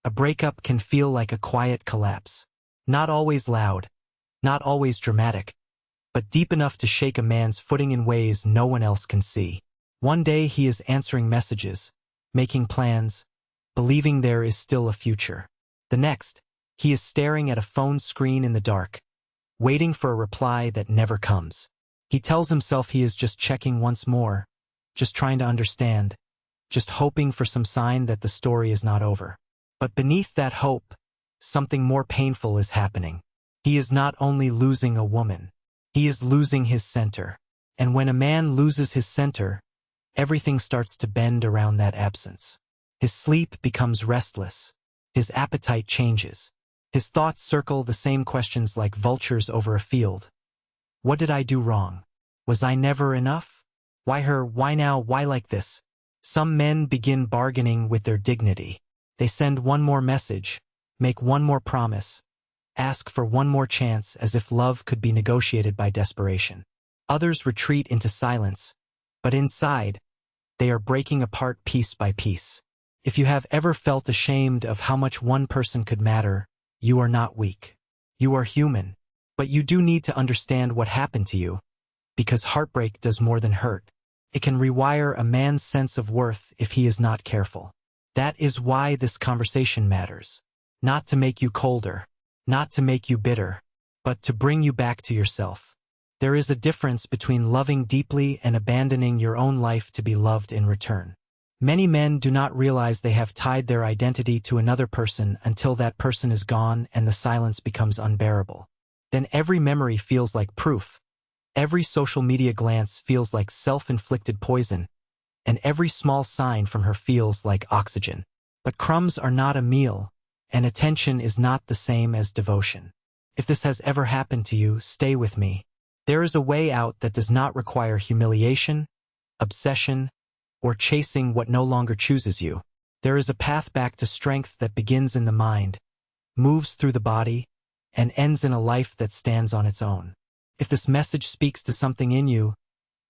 A breakup can feel like a quiet collapse. Not always loud, not always dramatic, but deep enough to shake a man's footing in ways no one else can see. One day he is answering messages, making plans, believing there is still a future. The next, he is staring at a phone screen in the dark, waiting for a reply that never comes. He tells himself he is just checking once more, just trying to understand, just hoping for some sign that the story is not over. But beneath that hope, something more painful is happening. He is not only losing a woman, he is losing his center. And when a man loses his center, everything starts to bend around that absence. His sleep becomes restless. His appetite changes. His thoughts circle the same questions like vultures over a field. What did I do wrong? Was I never enough? Why her? Why now? Why like this? Some men begin bargaining with their dignity. They send one more message, make one more promise, ask for one more chance as if love could be negotiated by desperation. Others retreat into silence, but inside, they are breaking apart piece by piece. If you have ever felt ashamed of how much one person could matter, you are not weak. You are human, but you do need to understand what happened to you, because heartbreak does more than hurt. It can rewire a man's sense of worth if he is not careful. That is why this conversation matters. Not to make you colder, not to make you bitter, but to bring you back to yourself. There is a difference between loving deeply and abandoning your own life to be loved in return. Many men do not realize they have tied their identity to another person until that person is gone and the silence becomes unbearable. Then every memory feels like proof. Every social media glance feels like self-inflicted poison, and every small sign from her feels like oxygen. But crumbs are not a meal, and attention is not the same as devotion. If this has ever happened to you, stay with me. There is a way out that does not require humiliation, obsession, or chasing what no longer chooses you. There is a path back to strength that begins in the mind, moves through the body, and ends in a life that stands on its own. If this message speaks to something in you,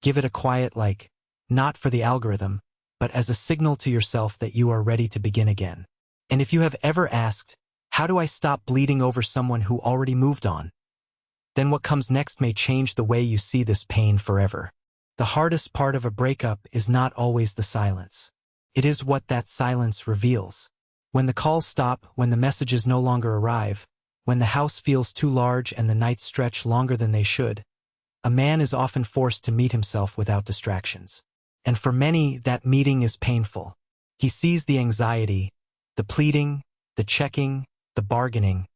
give it a quiet like, not for the algorithm, but as a signal to yourself that you are ready to begin again. And if you have ever asked, how do I stop bleeding over someone who already moved on? Then what comes next may change the way you see this pain forever. The hardest part of a breakup is not always the silence. It is what that silence reveals. When the calls stop, when the messages no longer arrive, when the house feels too large and the nights stretch longer than they should, a man is often forced to meet himself without distractions. And for many, that meeting is painful. He sees the anxiety, the pleading, the checking, the bargaining,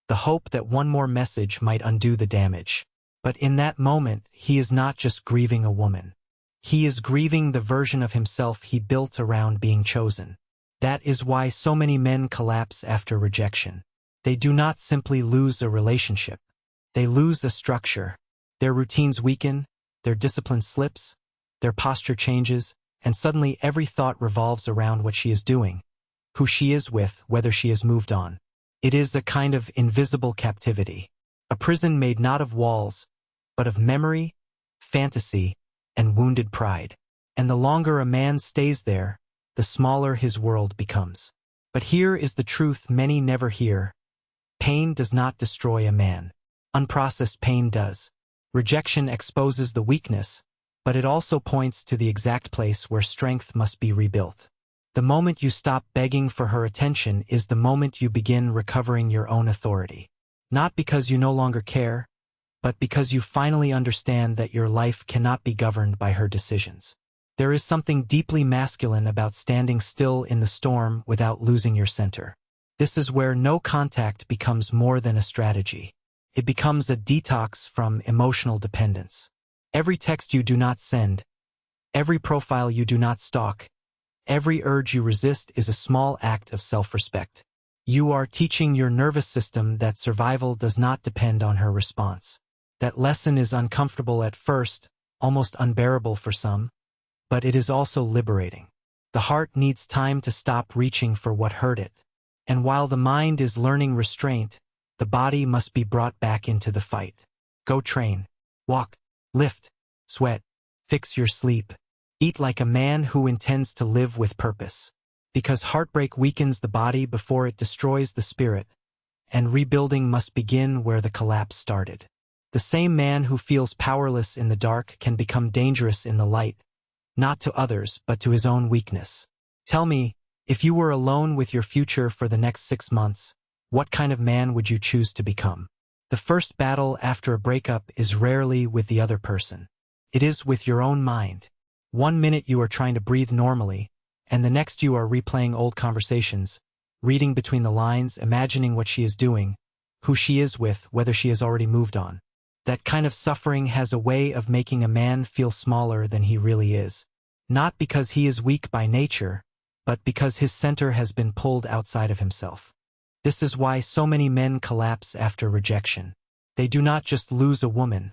the hope that one more message might undo the damage. But in that moment, he is not just grieving a woman. He is grieving the version of himself he built around being chosen. That is why so many men collapse after rejection. They do not simply lose a relationship. They lose a structure. Their routines weaken, their discipline slips, their posture changes, and suddenly every thought revolves around what she is doing, who she is with, whether she has moved on. It is a kind of invisible captivity, a prison made not of walls, but of memory, fantasy, and wounded pride. And the longer a man stays there, the smaller his world becomes. But here is the truth many never hear. Pain does not destroy a man. Unprocessed pain does. Rejection exposes the weakness, but it also points to the exact place where strength must be rebuilt. The moment you stop begging for her attention is the moment you begin recovering your own authority. Not because you no longer care, but because you finally understand that your life cannot be governed by her decisions. There is something deeply masculine about standing still in the storm without losing your center. This is where no contact becomes more than a strategy. It becomes a detox from emotional dependence. Every text you do not send, every profile you do not stalk, every urge you resist is a small act of self-respect. You are teaching your nervous system that survival does not depend on her response. That lesson is uncomfortable at first, almost unbearable for some, but it is also liberating. The heart needs time to stop reaching for what hurt it. And while the mind is learning restraint, the body must be brought back into the fight. Go train, walk, lift, sweat, fix your sleep. Eat like a man who intends to live with purpose. Because heartbreak weakens the body before it destroys the spirit, and rebuilding must begin where the collapse started. The same man who feels powerless in the dark can become dangerous in the light, not to others but to his own weakness. Tell me, if you were alone with your future for the next 6 months, what kind of man would you choose to become? The first battle after a breakup is rarely with the other person. It is with your own mind. One minute you are trying to breathe normally, and the next you are replaying old conversations, reading between the lines, imagining what she is doing, who she is with, whether she has already moved on. That kind of suffering has a way of making a man feel smaller than he really is. Not because he is weak by nature, but because his center has been pulled outside of himself. This is why so many men collapse after rejection. They do not just lose a woman.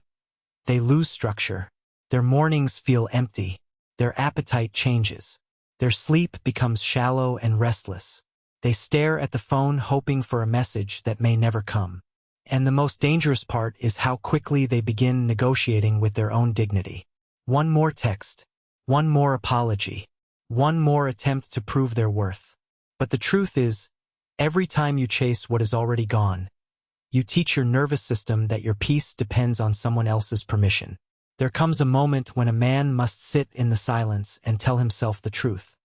They lose structure. Their mornings feel empty. Their appetite changes. Their sleep becomes shallow and restless. They stare at the phone hoping for a message that may never come. And the most dangerous part is how quickly they begin negotiating with their own dignity. One more text. One more apology. One more attempt to prove their worth. But the truth is, every time you chase what is already gone, you teach your nervous system that your peace depends on someone else's permission. There comes a moment when a man must sit in the silence and tell himself the truth.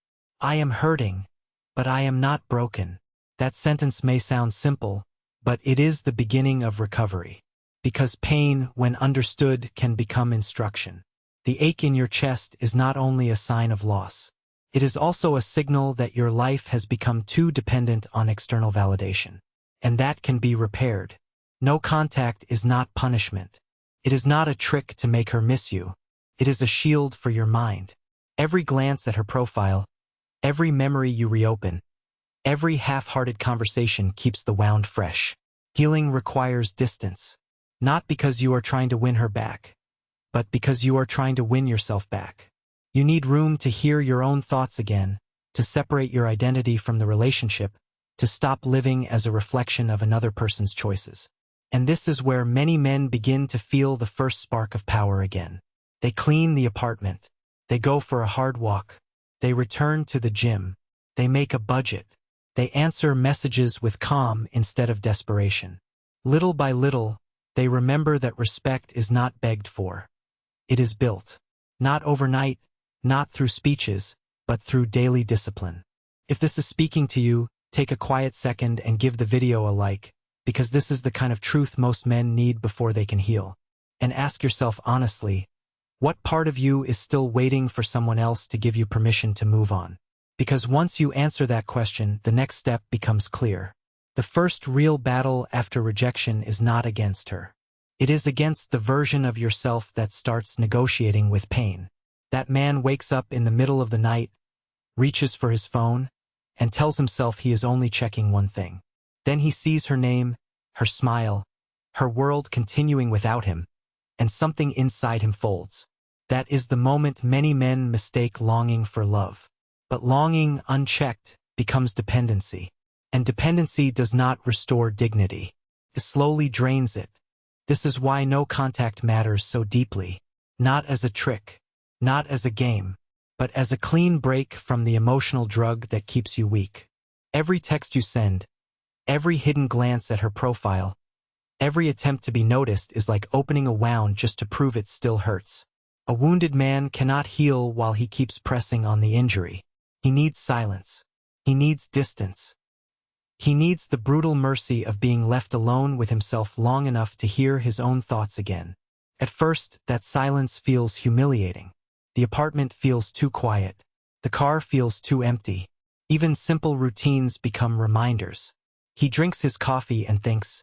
I am hurting, but I am not broken. That sentence may sound simple, but it is the beginning of recovery. Because pain, when understood, can become instruction. The ache in your chest is not only a sign of loss. It is also a signal that your life has become too dependent on external validation. And that can be repaired. No contact is not punishment. It is not a trick to make her miss you. It is a shield for your mind. Every glance at her profile, every memory you reopen, every half-hearted conversation keeps the wound fresh. Healing requires distance. Not because you are trying to win her back, but because you are trying to win yourself back. You need room to hear your own thoughts again, to separate your identity from the relationship, to stop living as a reflection of another person's choices. And this is where many men begin to feel the first spark of power again. They clean the apartment. They go for a hard walk. They return to the gym. They make a budget. They answer messages with calm instead of desperation. Little by little, they remember that respect is not begged for. It is built. Not overnight, not through speeches, but through daily discipline. If this is speaking to you, take a quiet second and give the video a like, because this is the kind of truth most men need before they can heal. And ask yourself honestly, what part of you is still waiting for someone else to give you permission to move on? Because once you answer that question, the next step becomes clear. The first real battle after rejection is not against her. It is against the version of yourself that starts negotiating with pain. That man wakes up in the middle of the night, reaches for his phone, and tells himself he is only checking one thing. Then he sees her name, her smile, her world continuing without him, and something inside him folds. That is the moment many men mistake longing for love. But longing, unchecked, becomes dependency. And dependency does not restore dignity. It slowly drains it. This is why no contact matters so deeply. Not as a trick, not as a game, but as a clean break from the emotional drug that keeps you weak. Every text you send, every hidden glance at her profile, every attempt to be noticed is like opening a wound just to prove it still hurts. A wounded man cannot heal while he keeps pressing on the injury. He needs silence. He needs distance. He needs the brutal mercy of being left alone with himself long enough to hear his own thoughts again. At first, that silence feels humiliating. The apartment feels too quiet. The car feels too empty. Even simple routines become reminders. He drinks his coffee and thinks,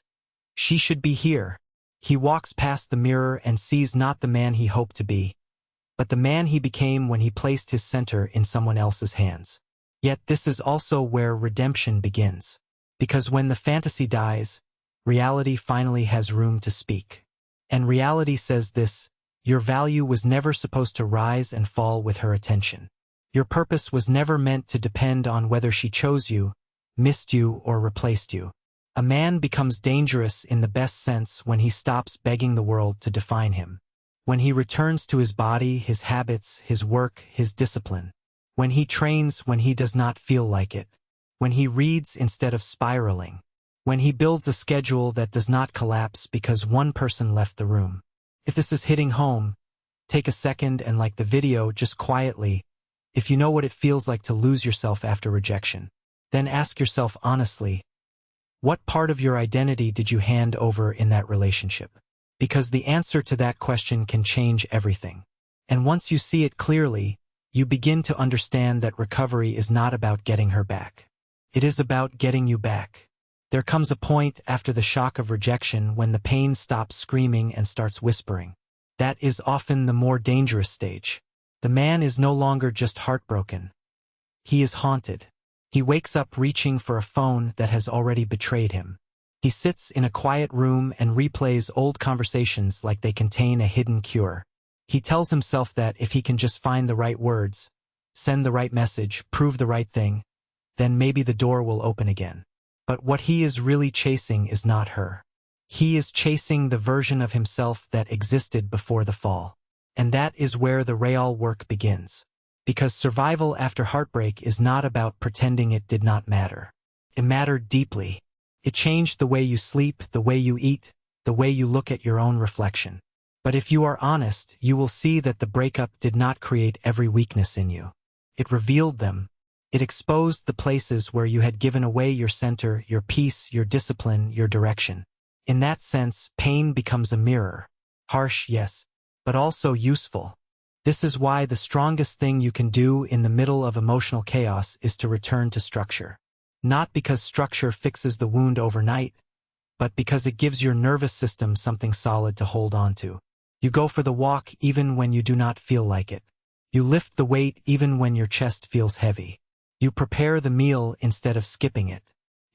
she should be here. He walks past the mirror and sees not the man he hoped to be, but the man he became when he placed his center in someone else's hands. Yet this is also where redemption begins. Because when the fantasy dies, reality finally has room to speak. And reality says this: your value was never supposed to rise and fall with her attention. Your purpose was never meant to depend on whether she chose you, missed you, or replaced you. A man becomes dangerous in the best sense when he stops begging the world to define him. When he returns to his body, his habits, his work, his discipline. When he trains when he does not feel like it. When he reads instead of spiraling. When he builds a schedule that does not collapse because one person left the room. If this is hitting home, take a second and like the video just quietly. If you know what it feels like to lose yourself after rejection, then ask yourself honestly, what part of your identity did you hand over in that relationship? Because the answer to that question can change everything. And once you see it clearly, you begin to understand that recovery is not about getting her back. It is about getting you back. There comes a point after the shock of rejection when the pain stops screaming and starts whispering. That is often the more dangerous stage. The man is no longer just heartbroken. He is haunted. He wakes up reaching for a phone that has already betrayed him. He sits in a quiet room and replays old conversations like they contain a hidden cure. He tells himself that if he can just find the right words, send the right message, prove the right thing, then maybe the door will open again. But what he is really chasing is not her. He is chasing the version of himself that existed before the fall. And that is where the real work begins. Because survival after heartbreak is not about pretending it did not matter. It mattered deeply. It changed the way you sleep, the way you eat, the way you look at your own reflection. But if you are honest, you will see that the breakup did not create every weakness in you. It revealed them. It exposed the places where you had given away your center, your peace, your discipline, your direction. In that sense, pain becomes a mirror. Harsh, yes, but also useful. This is why the strongest thing you can do in the middle of emotional chaos is to return to structure. Not because structure fixes the wound overnight, but because it gives your nervous system something solid to hold on to. You go for the walk even when you do not feel like it. You lift the weight even when your chest feels heavy. You prepare the meal instead of skipping it.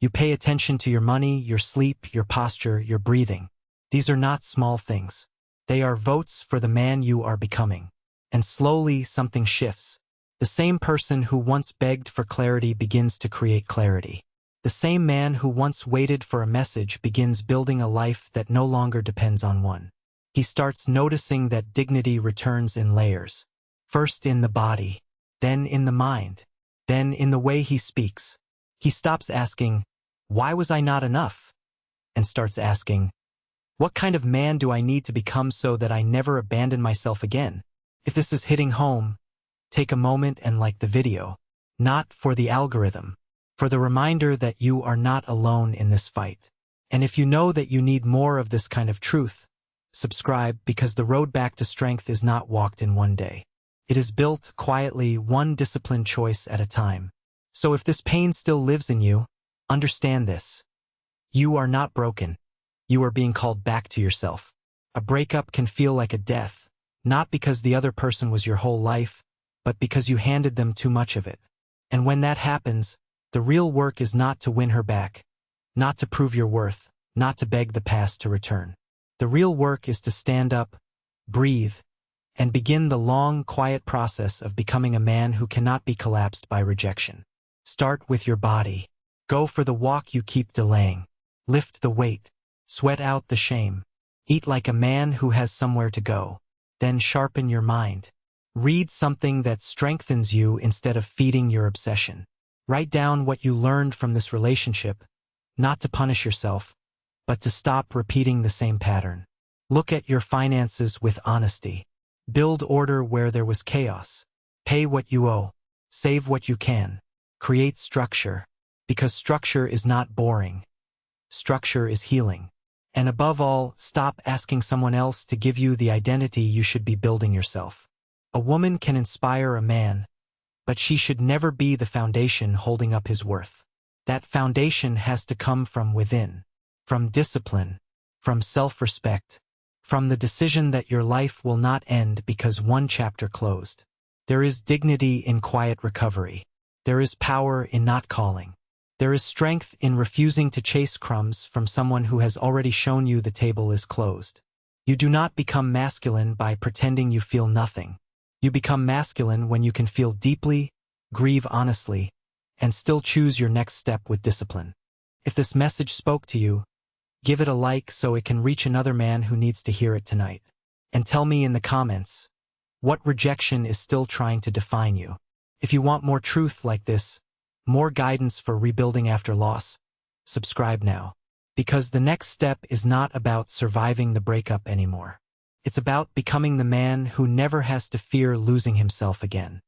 You pay attention to your money, your sleep, your posture, your breathing. These are not small things. They are votes for the man you are becoming. And slowly something shifts. The same person who once begged for clarity begins to create clarity. The same man who once waited for a message begins building a life that no longer depends on one. He starts noticing that dignity returns in layers. First in the body, then in the mind, then in the way he speaks. He stops asking, "Why was I not enough?" and starts asking, "What kind of man do I need to become so that I never abandon myself again?" If this is hitting home, take a moment and like the video. Not for the algorithm, for the reminder that you are not alone in this fight. And if you know that you need more of this kind of truth, subscribe, because the road back to strength is not walked in one day. It is built quietly, one disciplined choice at a time. So if this pain still lives in you, understand this. You are not broken. You are being called back to yourself. A breakup can feel like a death, not because the other person was your whole life, but because you handed them too much of it. And when that happens, the real work is not to win her back, not to prove your worth, not to beg the past to return. The real work is to stand up, breathe, and begin the long, quiet process of becoming a man who cannot be collapsed by rejection. Start with your body. Go for the walk you keep delaying. Lift the weight. Sweat out the shame. Eat like a man who has somewhere to go. Then sharpen your mind. Read something that strengthens you instead of feeding your obsession. Write down what you learned from this relationship, not to punish yourself, but to stop repeating the same pattern. Look at your finances with honesty. Build order where there was chaos. Pay what you owe. Save what you can. Create structure, because structure is not boring. Structure is healing. And above all, stop asking someone else to give you the identity you should be building yourself. A woman can inspire a man, but she should never be the foundation holding up his worth. That foundation has to come from within, from discipline, from self-respect, from the decision that your life will not end because one chapter closed. There is dignity in quiet recovery. There is power in not calling. There is strength in refusing to chase crumbs from someone who has already shown you the table is closed. You do not become masculine by pretending you feel nothing. You become masculine when you can feel deeply, grieve honestly, and still choose your next step with discipline. If this message spoke to you, give it a like so it can reach another man who needs to hear it tonight. And tell me in the comments, what rejection is still trying to define you? If you want more truth like this, more guidance for rebuilding after loss, subscribe now. Because the next step is not about surviving the breakup anymore. It's about becoming the man who never has to fear losing himself again.